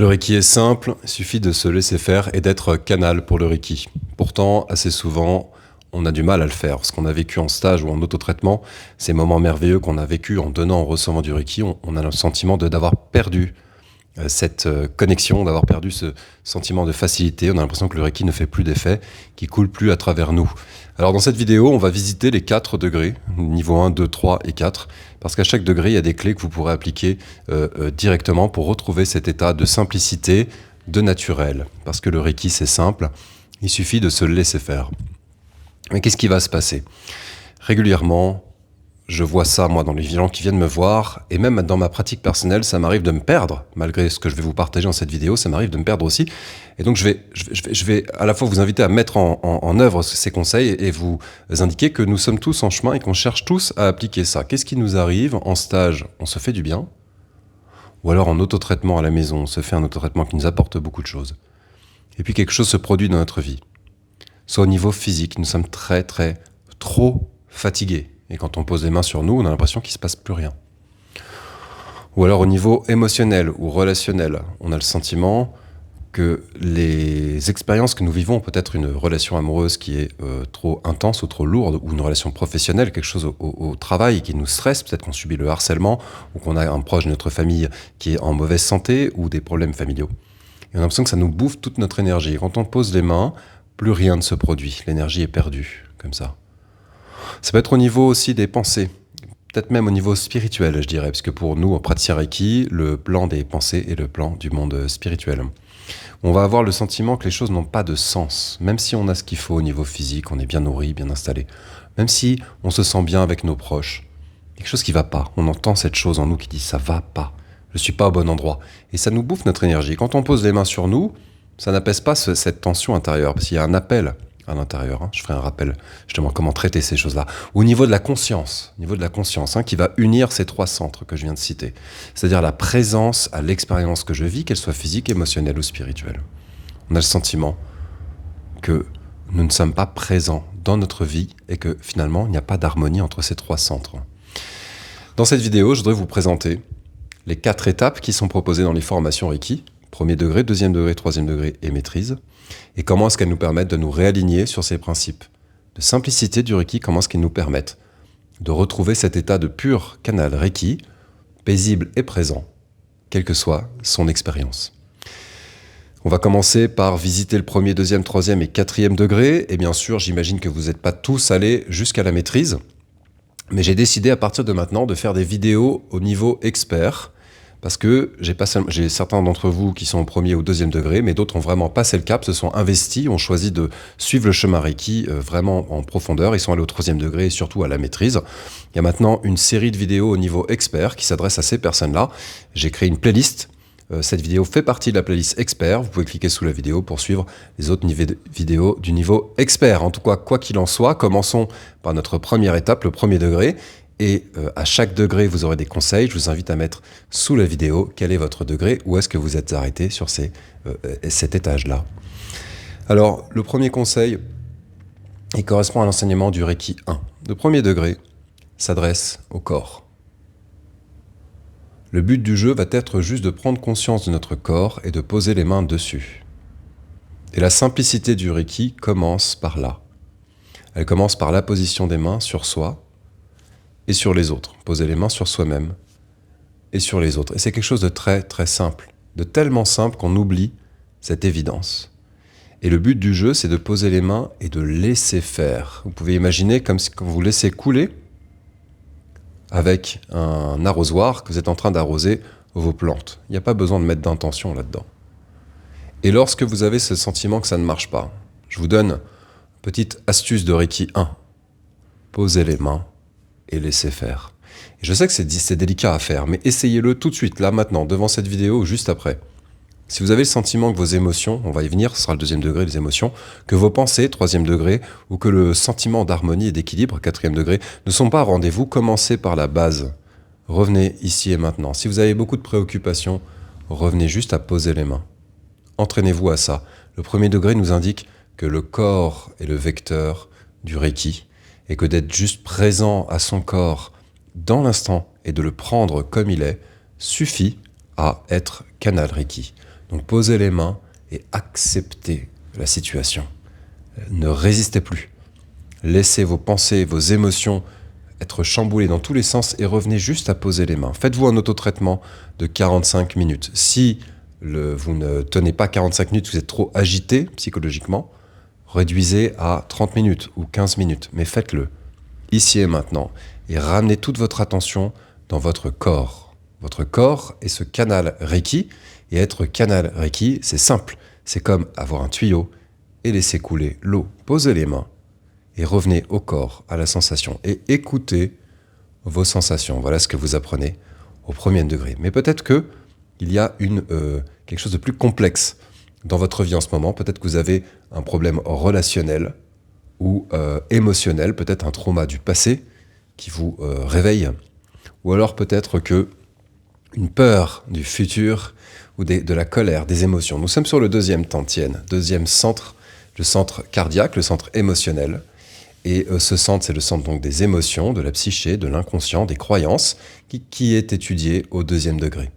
Le Reiki est simple, il suffit de se laisser faire et d'être canal pour le Reiki. Pourtant, assez souvent, on a du mal à le faire. Ce qu'on a vécu en stage ou en autotraitement, ces moments merveilleux qu'on a vécu en donnant, en recevant du Reiki, on a le sentiment d'avoir perdu cette connexion, d'avoir perdu ce sentiment de facilité. On a l'impression que le Reiki ne fait plus d'effet, qu'il coule plus à travers nous. Alors dans cette vidéo, on va visiter les 4 degrés, niveau 1, 2, 3 et 4, parce qu'à chaque degré, il y a des clés que vous pourrez appliquer directement pour retrouver cet état de simplicité, de naturel. Parce que le Reiki, c'est simple, il suffit de se laisser faire. Mais qu'est-ce qui va se passer ? Régulièrement, je vois ça, moi, dans les gens qui viennent me voir, et même dans ma pratique personnelle, ça m'arrive de me perdre, malgré ce que je vais vous partager dans cette vidéo, ça m'arrive de me perdre aussi. Et donc, je vais à la fois vous inviter à mettre en œuvre ces conseils et vous indiquer que nous sommes tous en chemin et qu'on cherche tous à appliquer ça. Qu'est-ce qui nous arrive en stage ? On se fait du bien ? Ou alors en autotraitement à la maison, on se fait un autotraitement qui nous apporte beaucoup de choses. Et puis quelque chose se produit dans notre vie. Soit au niveau physique, nous sommes trop fatigués. Et quand on pose les mains sur nous, on a l'impression qu'il ne se passe plus rien. Ou alors au niveau émotionnel ou relationnel, on a le sentiment que les expériences que nous vivons, peut-être une relation amoureuse qui est trop intense ou trop lourde, ou une relation professionnelle, quelque chose au travail qui nous stresse, peut-être qu'on subit le harcèlement, ou qu'on a un proche de notre famille qui est en mauvaise santé, ou des problèmes familiaux. Et on a l'impression que ça nous bouffe toute notre énergie. Et quand on pose les mains, plus rien ne se produit. L'énergie est perdue, comme ça. Ça peut être au niveau aussi des pensées, peut-être même au niveau spirituel, je dirais, parce que pour nous, en praticien Reiki, le plan des pensées est le plan du monde spirituel. On va avoir le sentiment que les choses n'ont pas de sens, même si on a ce qu'il faut au niveau physique, on est bien nourri, bien installé, même si on se sent bien avec nos proches. Quelque chose qui ne va pas, on entend cette chose en nous qui dit « ça va pas, je ne suis pas au bon endroit ». Et ça nous bouffe notre énergie. Quand on pose les mains sur nous, ça n'apaise pas cette tension intérieure, parce qu'il y a un appel à l'intérieur. Je ferai un rappel justement comment traiter ces choses-là. Au niveau de la conscience, qui va unir ces 3 centres que je viens de citer. C'est-à-dire la présence à l'expérience que je vis, qu'elle soit physique, émotionnelle ou spirituelle. On a le sentiment que nous ne sommes pas présents dans notre vie et que finalement, il n'y a pas d'harmonie entre ces 3 centres. Dans cette vidéo, je voudrais vous présenter les 4 étapes qui sont proposées dans les formations Reiki. Premier degré, deuxième degré, troisième degré et maîtrise. Et comment est-ce qu'elles nous permettent de nous réaligner sur ces principes de simplicité du Reiki, comment est-ce qu'elles nous permettent de retrouver cet état de pur canal Reiki, paisible et présent, quelle que soit son expérience. On va commencer par visiter le premier, deuxième, troisième et quatrième degré. Et bien sûr, j'imagine que vous n'êtes pas tous allés jusqu'à la maîtrise. Mais j'ai décidé à partir de maintenant de faire des vidéos au niveau expert. Parce que j'ai certains d'entre vous qui sont au premier ou deuxième degré, mais d'autres ont vraiment passé le cap, se sont investis, ont choisi de suivre le chemin Reiki vraiment en profondeur. Ils sont allés au troisième degré et surtout à la maîtrise. Il y a maintenant une série de vidéos au niveau expert qui s'adresse à ces personnes-là. J'ai créé une playlist. Cette vidéo fait partie de la playlist expert. Vous pouvez cliquer sous la vidéo pour suivre les autres vidéos du niveau expert. En tout cas, quoi qu'il en soit, commençons par notre première étape, le premier degré. Et à chaque degré, vous aurez des conseils. Je vous invite à mettre sous la vidéo quel est votre degré, où est-ce que vous êtes arrêté sur cet étage-là. Alors, le premier conseil, il correspond à l'enseignement du Reiki 1. Le premier degré s'adresse au corps. Le but du jeu va être juste de prendre conscience de notre corps et de poser les mains dessus. Et la simplicité du Reiki commence par là. Elle commence par la position des mains sur soi, et sur les autres, poser les mains sur soi-même et sur les autres. Et c'est quelque chose de très simple, de tellement simple qu'on oublie cette évidence. Et le but du jeu, c'est de poser les mains et de laisser faire. Vous pouvez imaginer comme si vous laissez couler avec un arrosoir que vous êtes en train d'arroser vos plantes. Il n'y a pas besoin de mettre d'intention là-dedans. Et lorsque vous avez ce sentiment que ça ne marche pas, je vous donne une petite astuce de Reiki 1. Posez les mains et laissez faire. Et je sais que c'est délicat à faire, mais essayez-le tout de suite, là, maintenant, devant cette vidéo ou juste après. Si vous avez le sentiment que vos émotions, on va y venir, ce sera le deuxième degré, les émotions, que vos pensées, troisième degré, ou que le sentiment d'harmonie et d'équilibre, quatrième degré, ne sont pas à rendez-vous, commencez par la base. Revenez ici et maintenant. Si vous avez beaucoup de préoccupations, revenez juste à poser les mains. Entraînez-vous à ça. Le premier degré nous indique que le corps est le vecteur du Reiki, et que d'être juste présent à son corps dans l'instant et de le prendre comme il est, suffit à être canal Reiki. Donc posez les mains et acceptez la situation. Ne résistez plus. Laissez vos pensées, vos émotions être chamboulées dans tous les sens et revenez juste à poser les mains. Faites-vous un autotraitement de 45 minutes. Si vous ne tenez pas 45 minutes, vous êtes trop agité psychologiquement, réduisez à 30 minutes ou 15 minutes. Mais faites-le ici et maintenant et ramenez toute votre attention dans votre corps. Votre corps est ce canal Reiki. Et être canal Reiki, c'est simple. C'est comme avoir un tuyau et laisser couler l'eau. Posez les mains et revenez au corps, à la sensation. Et écoutez vos sensations. Voilà ce que vous apprenez au premier degré. Mais peut-être qu'il y a quelque chose de plus complexe dans votre vie en ce moment. Peut-être que vous avez un problème relationnel ou émotionnel, peut-être un trauma du passé qui vous réveille. Ou alors peut-être une peur du futur ou de la colère, des émotions. Nous sommes sur le deuxième Tantien, deuxième centre, le centre cardiaque, le centre émotionnel. Et ce centre, c'est le centre donc des émotions, de la psyché, de l'inconscient, des croyances, qui est étudié au deuxième degré.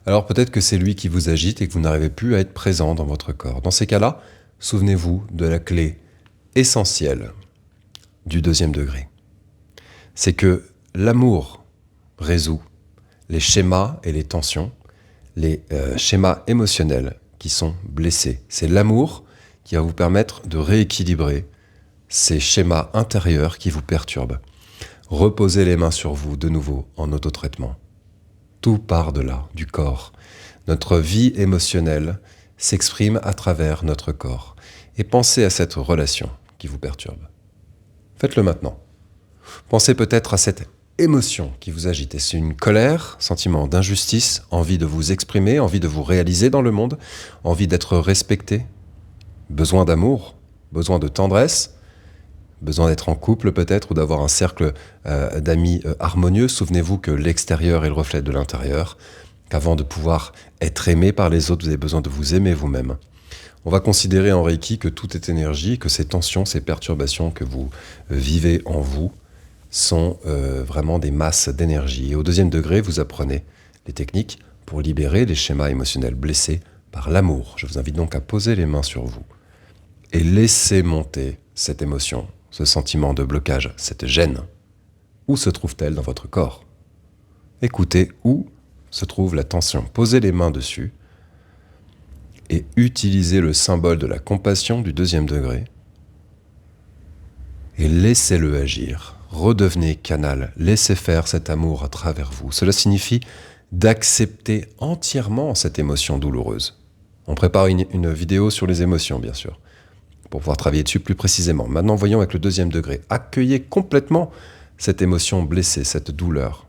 Alors peut-être que c'est lui qui vous agite et que vous n'arrivez plus à être présent dans votre corps. Dans ces cas-là, souvenez-vous de la clé essentielle du deuxième degré. C'est que l'amour résout les schémas et les tensions, les schémas émotionnels qui sont blessés. C'est l'amour qui va vous permettre de rééquilibrer ces schémas intérieurs qui vous perturbent. Reposez les mains sur vous de nouveau en autotraitement. Tout part de là, du corps. Notre vie émotionnelle s'exprime à travers notre corps. Et pensez à cette relation qui vous perturbe. Faites-le maintenant. Pensez peut-être à cette émotion qui vous agite. C'est une colère, sentiment d'injustice, envie de vous exprimer, envie de vous réaliser dans le monde, envie d'être respecté, besoin d'amour, besoin de tendresse, besoin d'être en couple peut-être ou d'avoir un cercle d'amis harmonieux. Souvenez-vous que l'extérieur est le reflet de l'intérieur, qu'avant de pouvoir être aimé par les autres, vous avez besoin de vous aimer vous-même. On va considérer en Reiki que tout est énergie, que ces tensions, ces perturbations que vous vivez en vous sont vraiment des masses d'énergie. Et au deuxième degré, vous apprenez les techniques pour libérer les schémas émotionnels blessés par l'amour. Je vous invite donc à poser les mains sur vous et laisser monter cette émotion, ce sentiment de blocage, cette gêne. Où se trouve-t-elle dans votre corps ? Écoutez où se trouve la tension. Posez les mains dessus et utilisez le symbole de la compassion du deuxième degré et laissez-le agir. Redevenez canal, laissez faire cet amour à travers vous. Cela signifie d'accepter entièrement cette émotion douloureuse. On prépare une vidéo sur les émotions, bien sûr, pour pouvoir travailler dessus plus précisément. Maintenant, voyons avec le deuxième degré. Accueillez complètement cette émotion blessée, cette douleur,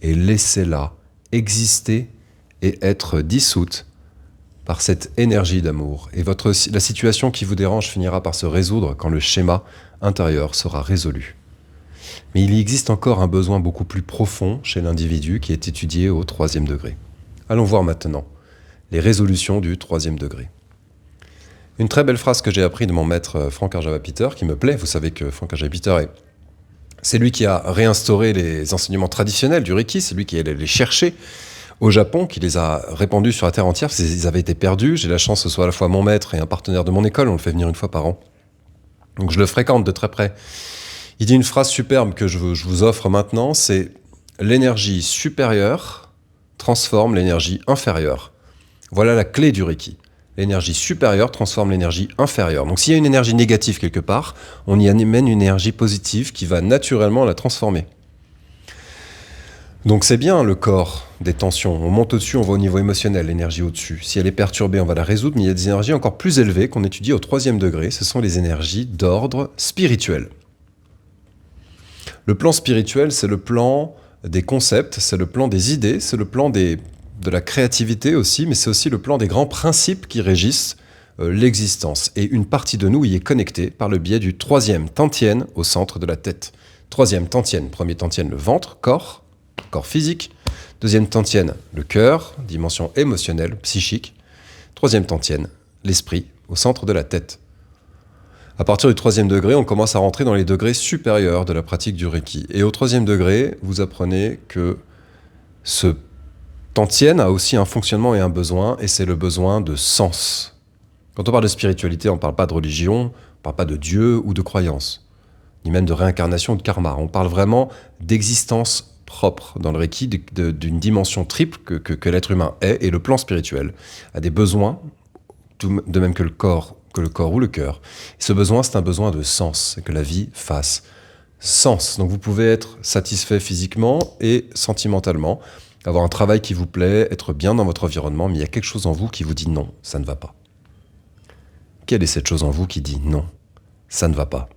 et laissez-la exister et être dissoute par cette énergie d'amour. Et la situation qui vous dérange finira par se résoudre quand le schéma intérieur sera résolu. Mais il y existe encore un besoin beaucoup plus profond chez l'individu qui est étudié au troisième degré. Allons voir maintenant les résolutions du troisième degré. Une très belle phrase que j'ai appris de mon maître Frank Arjava-Peter, qui me plaît. Vous savez que Frank Arjava-Peter c'est lui qui a réinstauré les enseignements traditionnels du Reiki, c'est lui qui est allé les chercher au Japon, qui les a répandus sur la terre entière, parce qu'ils avaient été perdus. J'ai la chance que ce soit à la fois mon maître et un partenaire de mon école, on le fait venir une fois par an. Donc je le fréquente de très près. Il dit une phrase superbe que je vous offre maintenant, c'est « L'énergie supérieure transforme l'énergie inférieure ». Voilà la clé du Reiki. L'énergie supérieure transforme l'énergie inférieure. Donc s'il y a une énergie négative quelque part, on y amène une énergie positive qui va naturellement la transformer. Donc c'est bien le corps des tensions. On monte au-dessus, on va au niveau émotionnel, l'énergie au-dessus. Si elle est perturbée, on va la résoudre, mais il y a des énergies encore plus élevées qu'on étudie au troisième degré. Ce sont les énergies d'ordre spirituel. Le plan spirituel, c'est le plan des concepts, c'est le plan des idées, c'est le plan de la créativité aussi, mais c'est aussi le plan des grands principes qui régissent l'existence. Et une partie de nous y est connectée par le biais du troisième Tantien au centre de la tête. Troisième Tantien, premier Tantien, le ventre, corps physique. Deuxième Tantien, le cœur, dimension émotionnelle, psychique. Troisième Tantien, l'esprit, au centre de la tête. À partir du troisième degré, on commence à rentrer dans les degrés supérieurs de la pratique du Reiki. Et au troisième degré, vous apprenez que ce Tantienne a aussi un fonctionnement et un besoin, et c'est le besoin de sens. Quand on parle de spiritualité, on ne parle pas de religion, on ne parle pas de Dieu ou de croyance, ni même de réincarnation ou de karma. On parle vraiment d'existence propre dans le Reiki, d'une dimension triple que l'être humain est, et le plan spirituel a des besoins, de même que le corps ou le cœur. Et ce besoin, c'est un besoin de sens, que la vie fasse sens. Donc vous pouvez être satisfait physiquement et sentimentalement, avoir un travail qui vous plaît, être bien dans votre environnement, mais il y a quelque chose en vous qui vous dit non, ça ne va pas. Quelle est cette chose en vous qui dit non, ça ne va pas?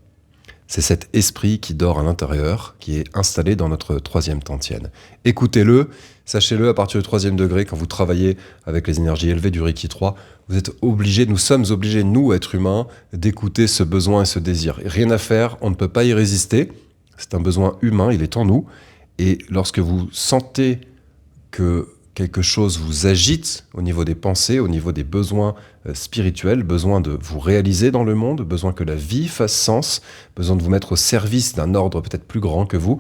C'est cet esprit qui dort à l'intérieur, qui est installé dans notre troisième tantienne. Écoutez-le, sachez-le, à partir du 3e degré, quand vous travaillez avec les énergies élevées du Reiki 3, vous êtes obligés, nous sommes obligés, nous, êtres humains, d'écouter ce besoin et ce désir. Rien à faire, on ne peut pas y résister, c'est un besoin humain, il est en nous, et lorsque vous sentez que quelque chose vous agite au niveau des pensées, au niveau des besoins spirituels, besoin de vous réaliser dans le monde, besoin que la vie fasse sens, besoin de vous mettre au service d'un ordre peut-être plus grand que vous,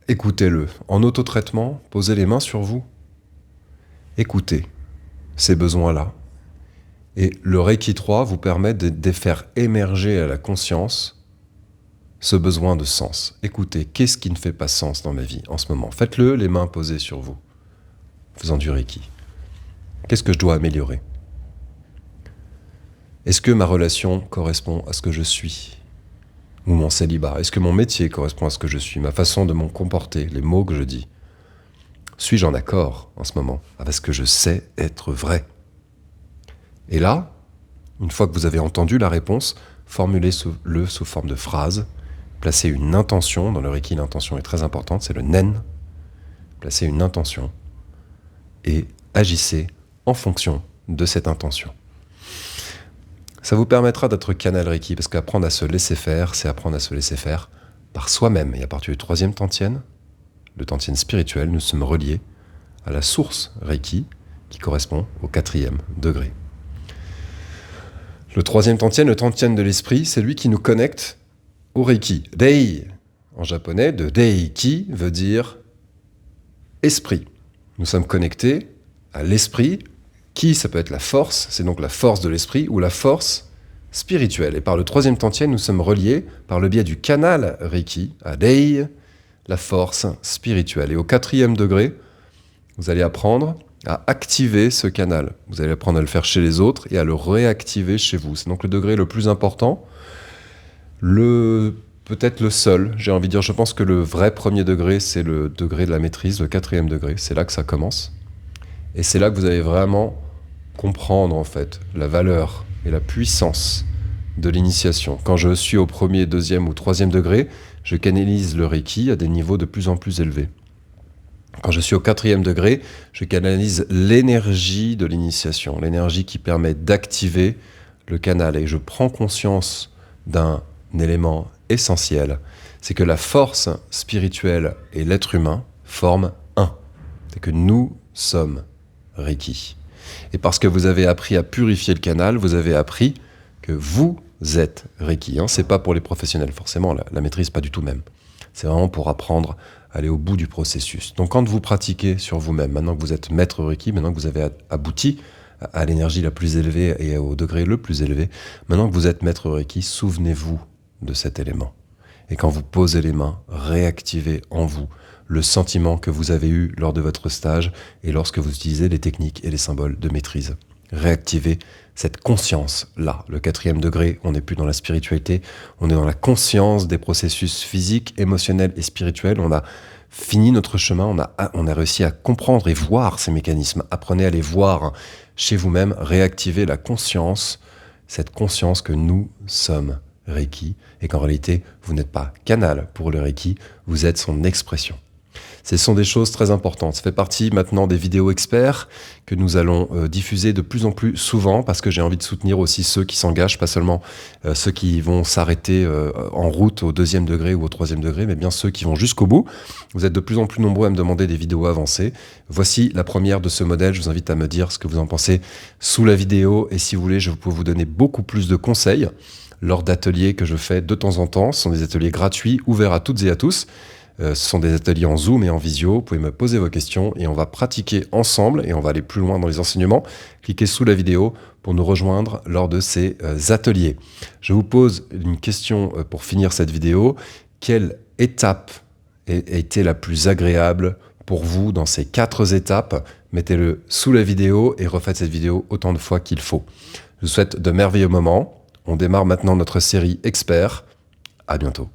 écoutez-le. En autotraitement, posez les mains sur vous. Écoutez ces besoins-là. Et le Reiki 3 vous permet de faire émerger à la conscience ce besoin de sens. Écoutez, qu'est-ce qui ne fait pas sens dans ma vie en ce moment? Faites-le, les mains posées sur vous, faisant du Reiki. Qu'est-ce que je dois améliorer? Est-ce que ma relation correspond à ce que je suis? Ou mon célibat? Est-ce que mon métier correspond à ce que je suis? Ma façon de me comporter, les mots que je dis? Suis-je en accord en ce moment avec ce que je sais être vrai? Et là, une fois que vous avez entendu la réponse, formulez-le sous forme de phrase. Placez une intention. Dans le Reiki, l'intention est très importante, c'est le nen. Placez une intention et agissez en fonction de cette intention. Ça vous permettra d'être canal Reiki, parce qu'apprendre à se laisser faire, c'est apprendre à se laisser faire par soi-même. Et à partir du 3e tantienne, le tantienne spirituel, nous sommes reliés à la source Reiki, qui correspond au 4e degré. Le 3e tantienne, le tantienne de l'esprit, c'est lui qui nous connecte au Reiki. Dei, en japonais, de Deiki veut dire esprit. Nous sommes connectés à l'esprit, qui, ça peut être la force, c'est donc la force de l'esprit, ou la force spirituelle. Et par le 3e tantienne, nous sommes reliés, par le biais du canal Reiki, à Dei, la force spirituelle. Et au 4e degré, vous allez apprendre à activer ce canal. Vous allez apprendre à le faire chez les autres et à le réactiver chez vous. C'est donc le degré le plus important, peut-être le seul, j'ai envie de dire. Je pense que le vrai 1er degré, c'est le degré de la maîtrise, le 4e degré. C'est là que ça commence. Et c'est là que vous allez vraiment comprendre, en fait, la valeur et la puissance de l'initiation. Quand je suis au 1er, 2e ou 3e degré, je canalise le Reiki à des niveaux de plus en plus élevés. Quand je suis au 4e degré, je canalise l'énergie de l'initiation, l'énergie qui permet d'activer le canal. Et je prends conscience d'un élément essentiel, c'est que la force spirituelle et l'être humain forment un. C'est que nous sommes Reiki. Et parce que vous avez appris à purifier le canal, vous avez appris que vous êtes Reiki. C'est pas pour les professionnels, forcément, la maîtrise pas du tout même. C'est vraiment pour apprendre à aller au bout du processus. Donc quand vous pratiquez sur vous-même, maintenant que vous êtes maître Reiki, maintenant que vous avez abouti à l'énergie la plus élevée et au degré le plus élevé, maintenant que vous êtes maître Reiki, souvenez-vous de cet élément. Et quand vous posez les mains, réactivez en vous le sentiment que vous avez eu lors de votre stage et lorsque vous utilisez les techniques et les symboles de maîtrise. Réactivez cette conscience-là. Le 4e degré, on n'est plus dans la spiritualité, on est dans la conscience des processus physiques, émotionnels et spirituels. On a fini notre chemin, on a réussi à comprendre et voir ces mécanismes. Apprenez à les voir chez vous-même, réactivez la conscience, cette conscience que nous sommes Reiki, et qu'en réalité, vous n'êtes pas canal pour le Reiki, vous êtes son expression. Ce sont des choses très importantes. Ça fait partie maintenant des vidéos experts que nous allons diffuser de plus en plus souvent, parce que j'ai envie de soutenir aussi ceux qui s'engagent, pas seulement ceux qui vont s'arrêter en route au 2e degré ou au 3e degré, mais bien ceux qui vont jusqu'au bout. Vous êtes de plus en plus nombreux à me demander des vidéos avancées. Voici la première de ce modèle. Je vous invite à me dire ce que vous en pensez sous la vidéo, et si vous voulez, je peux vous donner beaucoup plus de conseils lors d'ateliers que je fais de temps en temps. Ce sont des ateliers gratuits, ouverts à toutes et à tous. Ce sont des ateliers en Zoom et en visio. Vous pouvez me poser vos questions et on va pratiquer ensemble et on va aller plus loin dans les enseignements. Cliquez sous la vidéo pour nous rejoindre lors de ces ateliers. Je vous pose une question pour finir cette vidéo. Quelle étape a été la plus agréable pour vous dans ces 4 étapes? Mettez-le sous la vidéo et refaites cette vidéo autant de fois qu'il faut. Je vous souhaite de merveilleux moments. On démarre maintenant notre série Experts. À bientôt.